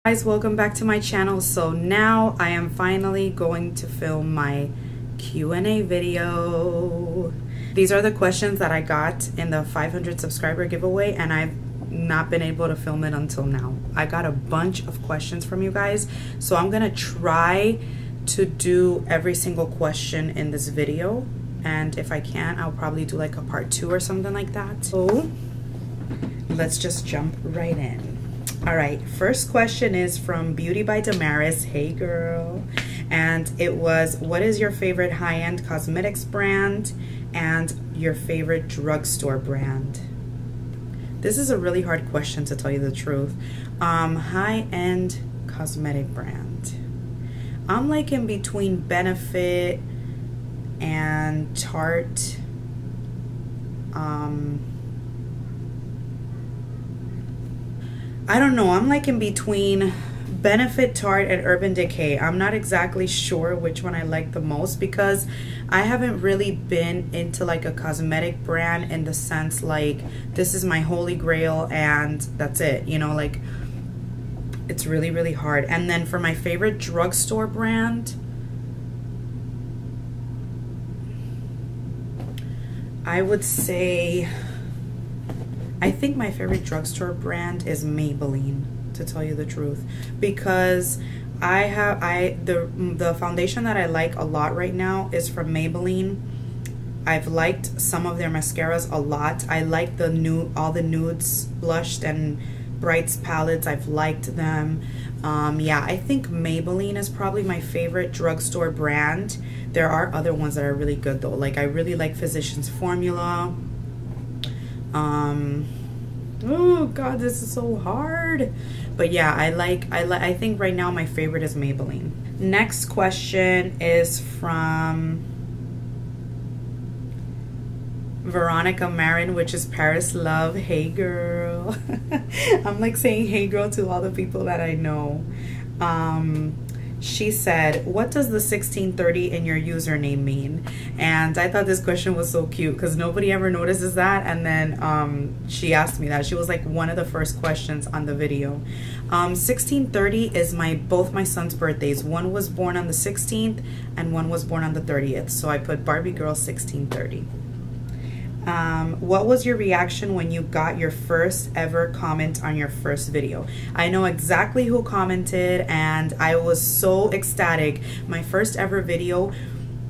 Guys, welcome back to my channel. So now I am finally going to film my Q&A video. These are the questions that I got in the 500 subscriber giveaway, and I've not been able to film it until now. I got a bunch of questions from you guys, so I'm gonna try to do every single question in this video, and if I can, I'll probably do like a part 2 or something like that. So let's just jump right in. All right, first question is from Beauty by Damaris. Hey girl. And it was, what is your favorite high-end cosmetics brand and your favorite drugstore brand? This is a really hard question, to tell you the truth. High-end cosmetic brand. I'm like in between Benefit and Tarte. I don't know, I'm like in between Benefit, Tarte, and Urban Decay. I'm not exactly sure which one I like the most, because I haven't really been into like a cosmetic brand in the sense like this is my holy grail and that's it, you know, like it's really, really hard. And then for my favorite drugstore brand, I would say, I think my favorite drugstore brand is Maybelline, to tell you the truth, because the foundation that I like a lot right now is from Maybelline. I've liked some of their mascaras a lot. I like all the Nudes blushed and brights palettes. I've liked them. Yeah, I think Maybelline is probably my favorite drugstore brand. There are other ones that are really good though. Like I really like Physicians Formula. Oh god, this is so hard. But yeah, I think right now my favorite is Maybelline. Next question is from Veronica Marin, which is Paris Love. Hey girl. I'm like saying hey girl to all the people that I know. She said, what does the 1630 in your username mean? And I thought this question was so cute because nobody ever notices that. And then she asked me that. She was like one of the first questions on the video. 1630 is both my son's birthdays. One was born on the 16th and one was born on the 30th. So I put Barbie Girl 1630. What was your reaction when you got your first ever comment on your first video? I know exactly who commented and I was so ecstatic. My first ever video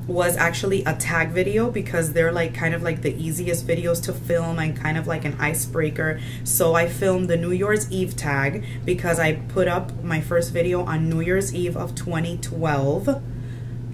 was actually a tag video because they're like kind of like the easiest videos to film and kind of like an icebreaker. So I filmed the New Year's Eve tag because I put up my first video on New Year's Eve of 2012.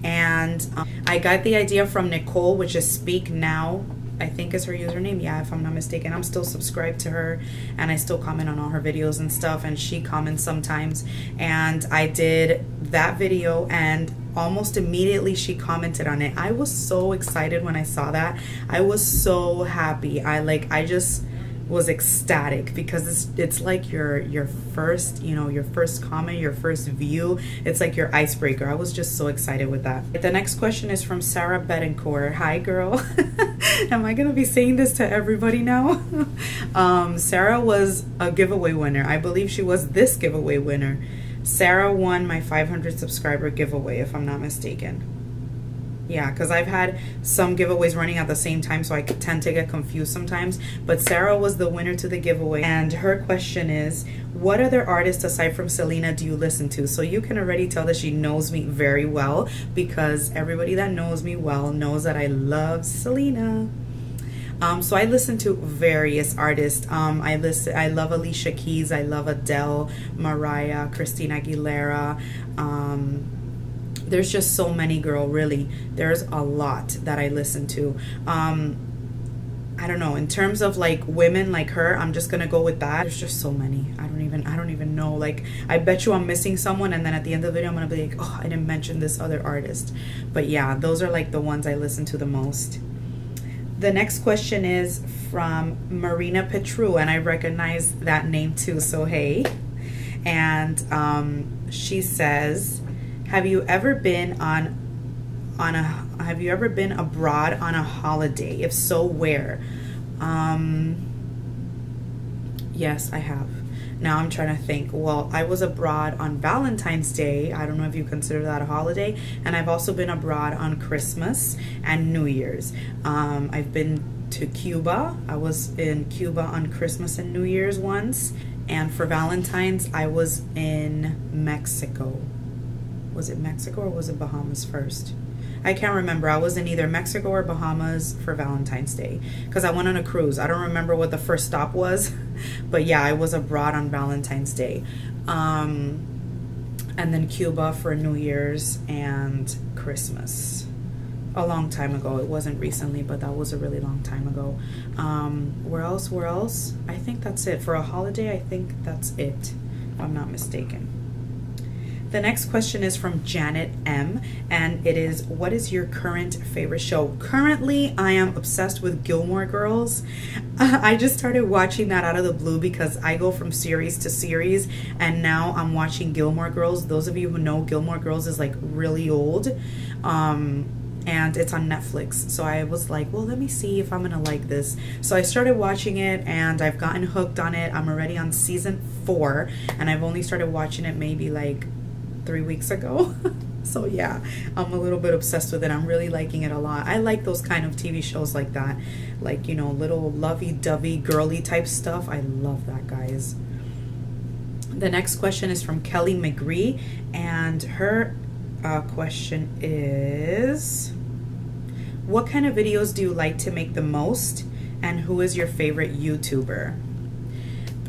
And I got the idea from Nicole, which is Speak Now, I think is her username. Yeah, if I'm not mistaken. I'm still subscribed to her and I still comment on all her videos and stuff, and she comments sometimes. And I did that video and almost immediately she commented on it. I was so excited when I saw that. I was so happy. I just was ecstatic because it's like your first, you know, your first comment, your first view. It's like your icebreaker. I was just so excited with that. The next question is from Sarah Betancourt. Hi girl. Am I gonna be saying this to everybody now? Sarah was a giveaway winner. I believe she was this giveaway winner. Sarah won my 500 subscriber giveaway, if I'm not mistaken. Yeah, because I've had some giveaways running at the same time, so I tend to get confused sometimes. But Sarah was the winner to the giveaway. And her question is, what other artists aside from Selena do you listen to? So you can already tell that she knows me very well, because everybody that knows me well knows that I love Selena. So I listen to various artists. I love Alicia Keys, I love Adele, Mariah, Christina Aguilera. There's just so many, girl, really. There's a lot that I listen to. I don't know, in terms of like women like her, I'm just gonna go with that. There's just so many. I don't even know. Like, I bet you I'm missing someone, and then at the end of the video I'm gonna be like, oh, I didn't mention this other artist. But yeah, those are like the ones I listen to the most. The next question is from Marina Petru, and I recognize that name too, so hey. And she says, have you ever been abroad on a holiday? If so, where? Yes, I have. Now I'm trying to think. Well, I was abroad on Valentine's Day. I don't know if you consider that a holiday. And I've also been abroad on Christmas and New Year's. I've been to Cuba. I was in Cuba on Christmas and New Year's once. And for Valentine's, I was in Mexico. Was it Mexico or was it Bahamas first? I can't remember. I was in either Mexico or Bahamas for Valentine's Day because I went on a cruise. I don't remember what the first stop was, but yeah, I was abroad on Valentine's Day. And then Cuba for New Year's and Christmas. A long time ago. It wasn't recently, but that was a really long time ago. Where else? Where else? I think that's it. For a holiday, I think that's it, if I'm not mistaken. The next question is from Janet M, and it is, what is your current favorite show? Currently, I am obsessed with Gilmore Girls. I just started watching that out of the blue because I go from series to series, and now I'm watching Gilmore Girls. Those of you who know, Gilmore Girls is like really old, and it's on Netflix. So I was like, well, let me see if I'm gonna like this. So I started watching it, and I've gotten hooked on it. I'm already on season 4, and I've only started watching it maybe like 3 weeks ago. So yeah, I'm a little bit obsessed with it. I'm really liking it a lot. I like those kind of TV shows like that, like, you know, little lovey-dovey girly type stuff. I love that, guys. The next question is from Kelly McGree, and her question is, what kind of videos do you like to make the most, and who is your favorite YouTuber?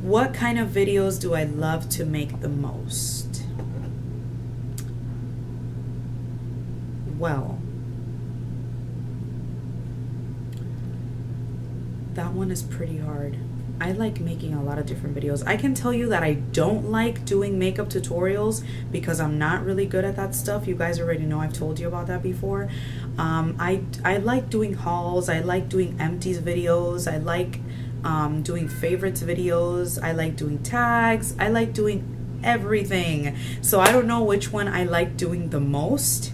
What kind of videos do I love to make the most? Well, that one is pretty hard. I like making a lot of different videos. I can tell you that I don't like doing makeup tutorials because I'm not really good at that stuff. You guys already know, I've told you about that before. I like doing hauls. I like doing empties videos. I like doing favorites videos. I like doing tags. I like doing everything. So I don't know which one I like doing the most.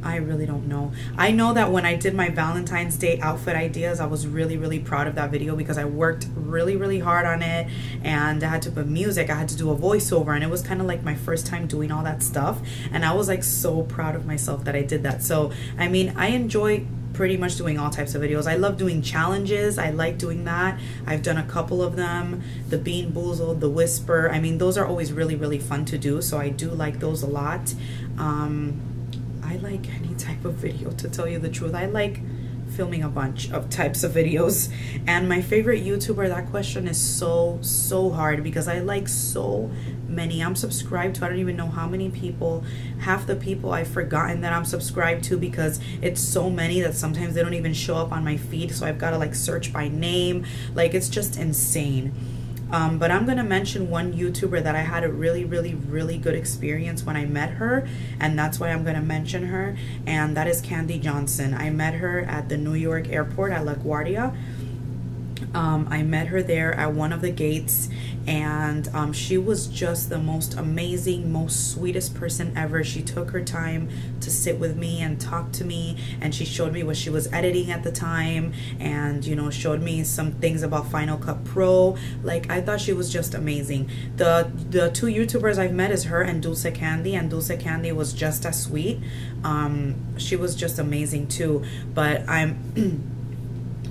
I really don't know. I know that when I did my Valentine's Day outfit ideas, I was really proud of that video because I worked really hard on it, and I had to put music, I had to do a voiceover, and it was kind of like my first time doing all that stuff, and I was like so proud of myself that I did that. So I mean, I enjoy pretty much doing all types of videos. I love doing challenges. I like doing that. I've done a couple of them. The Bean Boozled, the Whisper. I mean, those are always really fun to do, so I do like those a lot. I like any type of video, to tell you the truth. I like filming a bunch of types of videos. And my favorite YouTuber, that question is so hard because I like so many. I'm subscribed to, I don't even know how many people. Half the people I've forgotten that I'm subscribed to because it's so many that sometimes they don't even show up on my feed, so I've got to like search by name. Like, it's just insane. But I'm gonna mention one YouTuber that I had a really good experience when I met her, and that's why I'm gonna mention her, and that is Candy Johnson. I met her at the New York airport at LaGuardia. I met her there at one of the gates, and she was just the most amazing, most sweetest person ever. She took her time to sit with me and talk to me, and she showed me what she was editing at the time, and, you know, showed me some things about Final Cut Pro. Like, I thought she was just amazing. The two YouTubers I've met is her and Dulce Candy, and Dulce Candy was just as sweet. She was just amazing too. But I'm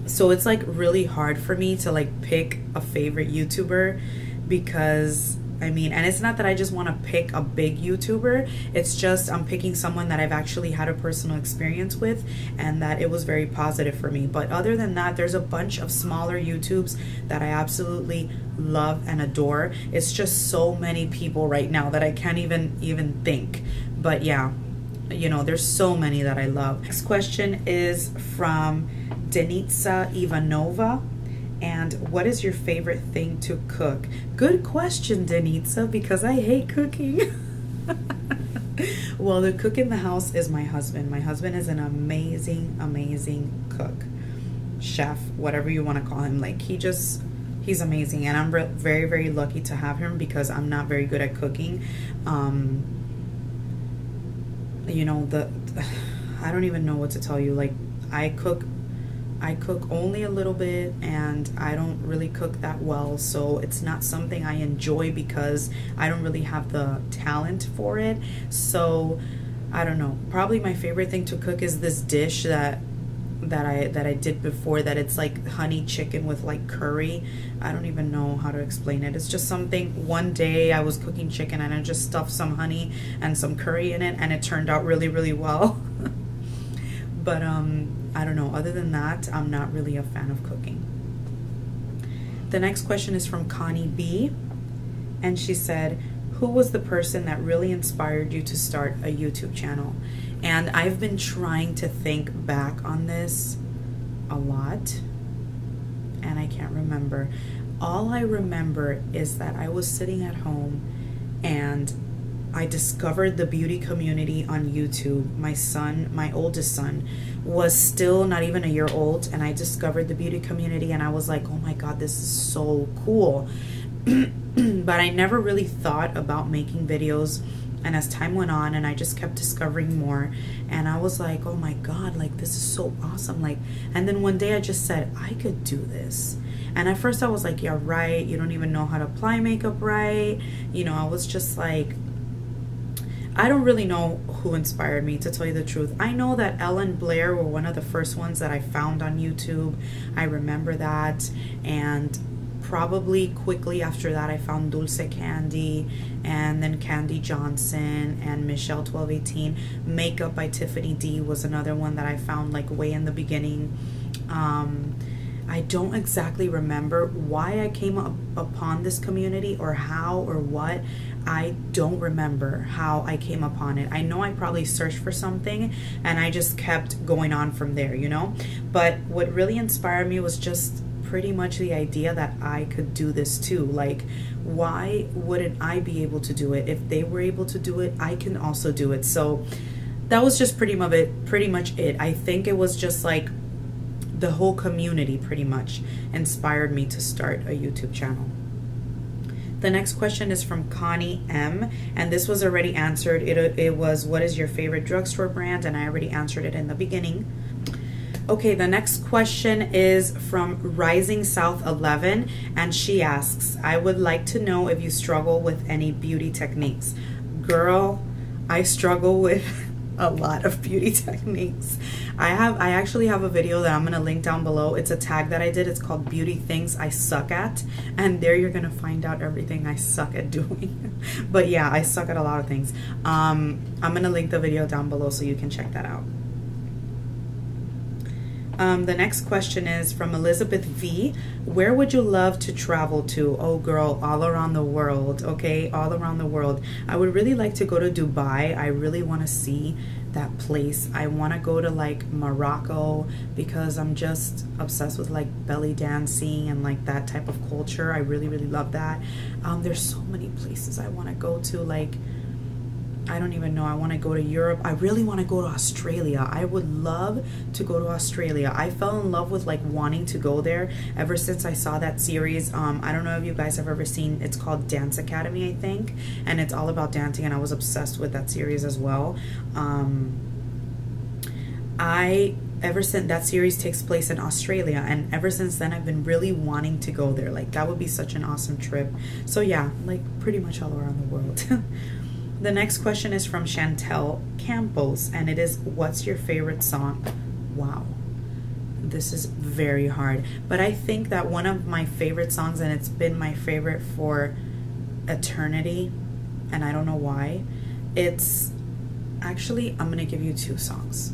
so it's like really hard for me to like pick a favorite YouTuber because, I mean, and it's not that I just want to pick a big YouTuber, it's just I'm picking someone that I've actually had a personal experience with and that it was very positive for me. But other than that, there's a bunch of smaller YouTubes that I absolutely love and adore. It's just so many people right now that I can't even think. But yeah, you know, there's so many that I love. Next question is from Denitsa Ivanova, and what is your favorite thing to cook? Good question, Denitsa, because I hate cooking. Well, the cook in the house is my husband. My husband is an amazing cook, chef, whatever you want to call him. Like, he's amazing, and I'm very lucky to have him because I'm not very good at cooking. You know, I don't even know what to tell you. Like, I cook I cook only a little bit, and I don't really cook that well, so it's not something I enjoy because I don't really have the talent for it. So I don't know, probably my favorite thing to cook is this dish that I did before, that it's like honey chicken with like curry. I don't even know how to explain it. It's just something, one day I was cooking chicken and I just stuffed some honey and some curry in it, and it turned out really, really well. But I don't know, other than that, I'm not really a fan of cooking. The next question is from Connie B, and she said, who was the person that really inspired you to start a YouTube channel? And I've been trying to think back on this a lot, and I can't remember. All I remember is that I was sitting at home and I discovered the beauty community on YouTube. My son, my oldest son, was still not even a year old, and I discovered the beauty community, and I was like, oh my God, this is so cool. But I never really thought about making videos. And as time went on, and I just kept discovering more, and I was like, oh my God, like this is so awesome. Like, and then one day I just said, I could do this. And at first I was like, yeah, right, you don't even know how to apply makeup right. You know, I was just like, I don't really know who inspired me, to tell you the truth. I know that Ellen Blair were one of the first ones that I found on YouTube. I remember that. And probably quickly after that I found Dulce Candy, and then Candy Johnson, and Michelle 1218. Makeup by Tiffany D was another one that I found like way in the beginning. I don't exactly remember why I came upon this community, or how or what. I don't remember how I came upon it. I know I probably searched for something and I just kept going on from there, you know. But what really inspired me was just pretty much the idea that I could do this too. Like, why wouldn't I be able to do it? If they were able to do it, I can also do it. So that was just pretty much it. I think it was just like the whole community pretty much inspired me to start a YouTube channel. The next question is from Connie M, and this was already answered. It was, what is your favorite drugstore brand? And I already answered it in the beginning. Okay, the next question is from Rising South 11, and she asks, I would like to know if you struggle with any beauty techniques. Girl, I struggle with a lot of beauty techniques. I actually have a video that I'm gonna link down below. It's a tag that I did. It's called Beauty Things I Suck At, and there you're gonna find out everything I suck at doing. But yeah, I suck at a lot of things. I'm gonna link the video down below so you can check that out. The next question is from Elizabeth V. Where would you love to travel to? Oh girl, all around the world. Okay, all around the world. I would really like to go to Dubai. I really want to see that place. I want to go to like Morocco because I'm just obsessed with like belly dancing and like that type of culture. I really, really love that. There's so many places I want to go to. Like, I don't even know. I want to go to Europe. I really want to go to Australia. I would love to go to Australia. I fell in love with like wanting to go there ever since I saw that series. I don't know if you guys have ever seen, it's called Dance Academy, I think, and it's all about dancing, and I was obsessed with that series as well. Ever since that series takes place in Australia, and ever since then I've been really wanting to go there. Like, that would be such an awesome trip. So yeah, like pretty much all around the world. The next question is from Chantel Campos, and it is, what's your favorite song? Wow, this is very hard. But I think that one of my favorite songs, and it's been my favorite for eternity, and I don't know why, it's actually, I'm gonna give you two songs.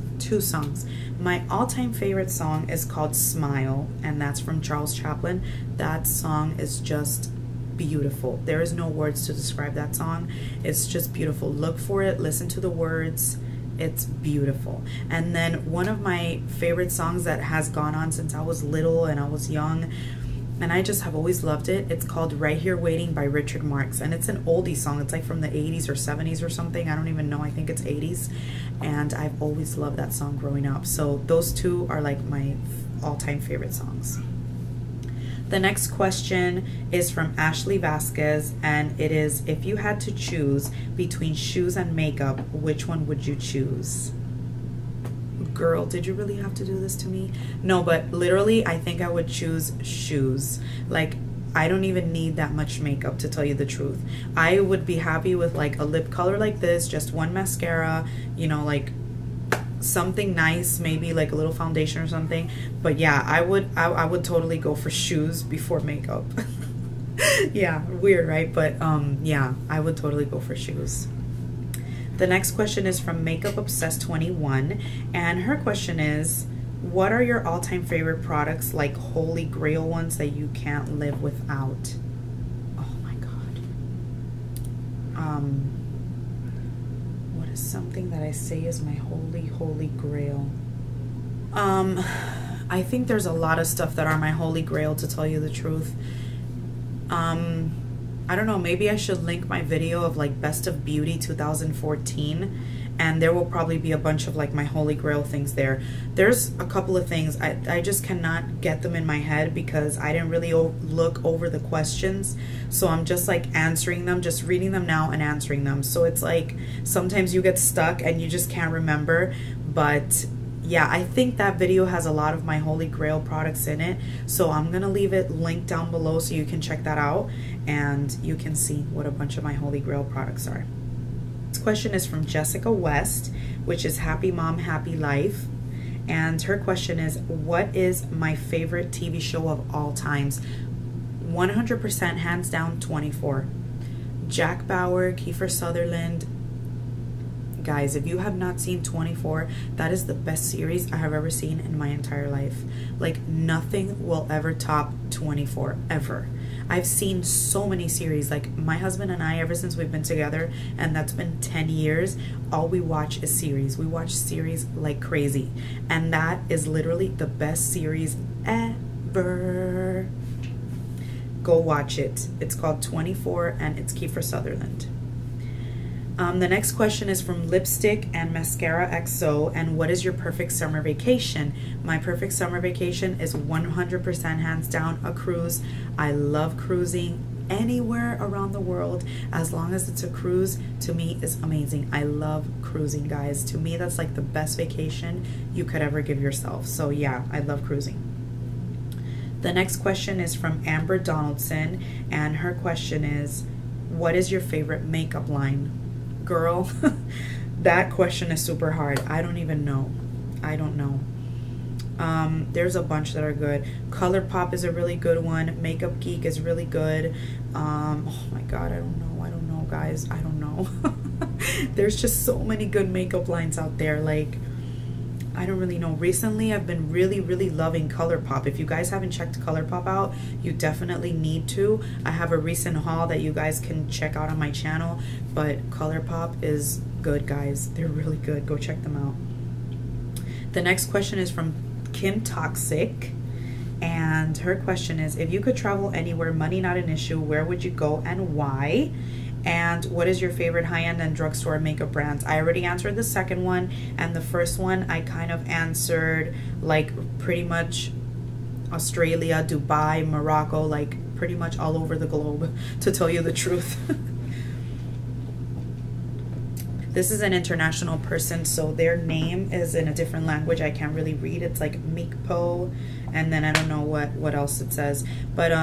My all-time favorite song is called Smile, and that's from Charles Chaplin. That song is just beautiful. There is no words to describe that song. It's just beautiful. Look for it, listen to the words. It's beautiful. And then one of my favorite songs that has gone on since I was little and I was young, and I just have always loved it, it's called Right Here Waiting by Richard Marx, and it's an oldie song. It's like from the 80s or 70s or something. I don't even know. I think it's 80s, and I've always loved that song growing up. So those two are like my all-time favorite songs. The next question is from Ashley Vasquez, and it is, if you had to choose between shoes and makeup, which one would you choose? girl, did you really have to do this to me? No, but literally, I think I would choose shoes. Like, I don't even need that much makeup, to tell you the truth. I would be happy with like a lip color like this, just one mascara, you know, like something nice, maybe like a little foundation or something. But yeah, I would totally go for shoes before makeup. Yeah, weird, right? But yeah, I would totally go for shoes. The next question is from Makeup Obsessed 21, and her question is, what are your all-time favorite products, like holy grail ones that you can't live without? Oh my god. What is something that I say is my holy grail? I think there's a lot of stuff that are my holy grail, to tell you the truth. I don't know, maybe I should link my video of like Best of Beauty 2014, and there will probably be a bunch of like my holy grail things there. There's a couple of things, I just cannot get them in my head because I didn't really look over the questions, so I'm just like answering them, just reading them now and answering them. So it's like sometimes you get stuck and you just can't remember. But yeah, I think that video has a lot of my holy grail products in it, so I'm gonna leave it linked down below so you can check that out and you can see what a bunch of my holy grail products are. This question is from Jessica West, which is Happy Mom, Happy Life, and her question is, what is my favorite TV show of all times? 100% hands down 24. Jack Bauer, Kiefer Sutherland. Guys, if you have not seen 24, that is the best series I have ever seen in my entire life. Like, nothing will ever top 24, ever. I've seen so many series. Like, my husband and I, ever since we've been together, and that's been 10 years, all we watch is series. We watch series like crazy, and that is literally the best series ever. Go watch it. It's called 24, and it's Kiefer Sutherland. The next question is from Lipstick and Mascara XO, and what is your perfect summer vacation? My perfect summer vacation is 100% hands down a cruise. I love cruising anywhere around the world, as long as it's a cruise. To me, is amazing. I love cruising, guys. To me, that's like the best vacation you could ever give yourself. So yeah, I love cruising. The next question is from Amber Donaldson, and her question is, what is your favorite makeup line? Girl, that question is super hard. I don't even know. I don't know. There's a bunch that are good. ColourPop is a really good one. Makeup Geek is really good. Oh my god, I don't know, guys. I don't know. There's just so many good makeup lines out there. Like, I don't really know. Recently, I've been really loving ColourPop. If you guys haven't checked ColourPop out, you definitely need to. I have a recent haul that you guys can check out on my channel, but ColourPop is good, guys. They're really good. Go check them out. The next question is from Kim Toxic, and her question is, if you could travel anywhere, money not an issue, where would you go and why? And what is your favorite high-end and drugstore makeup brands? I already answered the second one, and the first one I kind of answered like pretty much Australia, Dubai, Morocco, like pretty much all over the globe, to tell you the truth. This is an international person, so their name is in a different language. I can't really read. It's like Mikpo, and then I don't know what else it says. But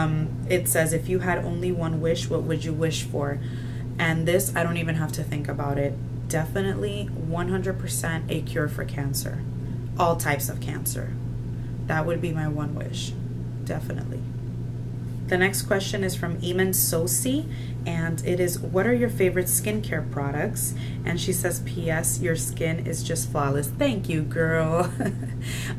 it says, if you had only one wish, what would you wish for? And this, I don't even have to think about it. Definitely 100% a cure for cancer. All types of cancer. That would be my one wish. Definitely. The next question is from Eamon Sosi, and it is, what are your favorite skincare products? And she says, P.S. your skin is just flawless. Thank you, girl.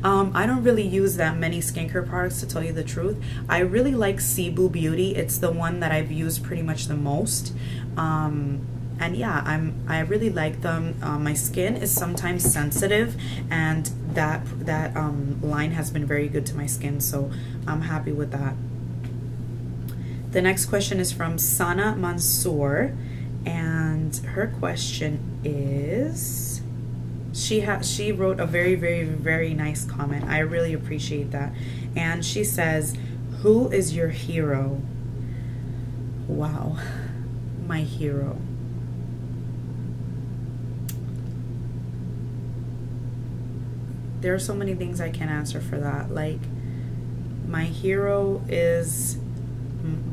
I don't really use that many skincare products, to tell you the truth. I really like Cebu Beauty. It's the one that I've used pretty much the most. And yeah, I really like them. My skin is sometimes sensitive, and that line has been very good to my skin, so I'm happy with that. The next question is from Sana Mansour, and her question is, she wrote a very nice comment. I really appreciate that. And she says, who is your hero? Wow, my hero. there are so many things I can answer for that. Like, my hero is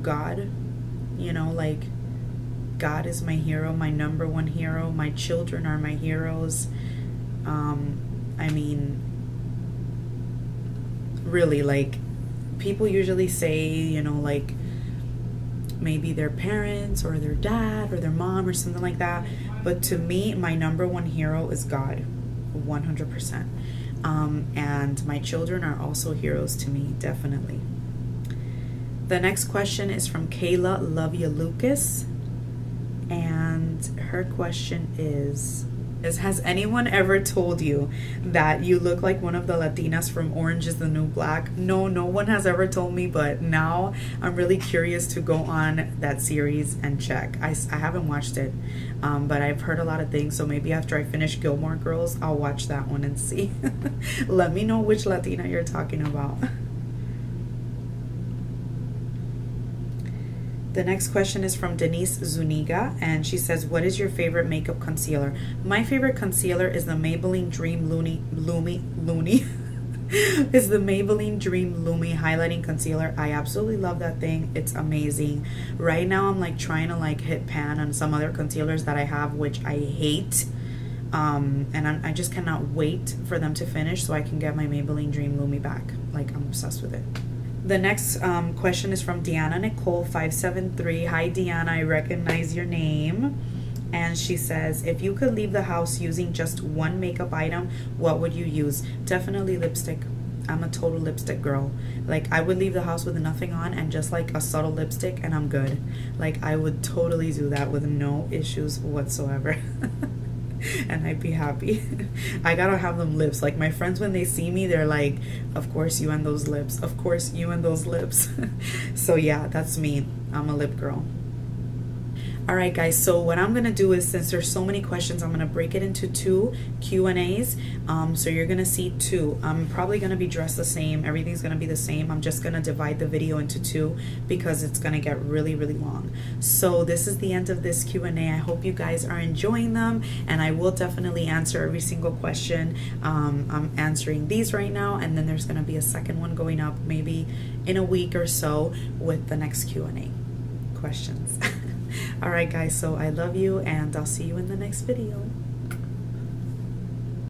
God, you know, like God is my hero, my number one hero. My children are my heroes. I mean, really, like, people usually say, you know, like, maybe their parents or their dad or their mom or something like that. But to me, my number one hero is God, 100%. And my children are also heroes to me, definitely. The next question is from Kayla Love Ya Lucas. And her question is, has anyone ever told you that you look like one of the Latinas from Orange is the New Black? No, no one has ever told me, but now I'm really curious to go on that series and check. I haven't watched it, but I've heard a lot of things, so maybe after I finish Gilmore Girls, I'll watch that one and see. Let me know which Latina you're talking about. The next question is from Denise Zuniga, and she says, what is your favorite makeup concealer? My favorite concealer is the Maybelline Dream Lumi is the Maybelline Dream Lumi highlighting concealer. I absolutely love that thing. It's amazing. Right now I'm like trying to like hit pan on some other concealers that I have, which I hate. And I just cannot wait for them to finish so I can get my Maybelline Dream Lumi back. Like, I'm obsessed with it. The next question is from Deanna Nicole 573. Hi Deanna, I recognize your name. And she says, if you could leave the house using just one makeup item, what would you use? Definitely lipstick. I'm a total lipstick girl. Like, I would leave the house with nothing on and just like a subtle lipstick and I'm good. Like, I would totally do that with no issues whatsoever. And I'd be happy. I gotta have them lips. Like, my friends, when they see me, they're like, of course you and those lips, of course you and those lips. So yeah, that's me. I'm a lip girl. All right guys, so what I'm gonna do is, since there's so many questions, I'm gonna break it into two Q&As. So you're gonna see two. I'm probably gonna be dressed the same. Everything's gonna be the same. I'm just gonna divide the video into two because it's gonna get really, really long. So this is the end of this Q&A. I hope you guys are enjoying them, and I will definitely answer every single question. I'm answering these right now, and then there's gonna be a second one going up maybe in a week or so with the next Q&A questions. All right guys, so I love you and I'll see you in the next video.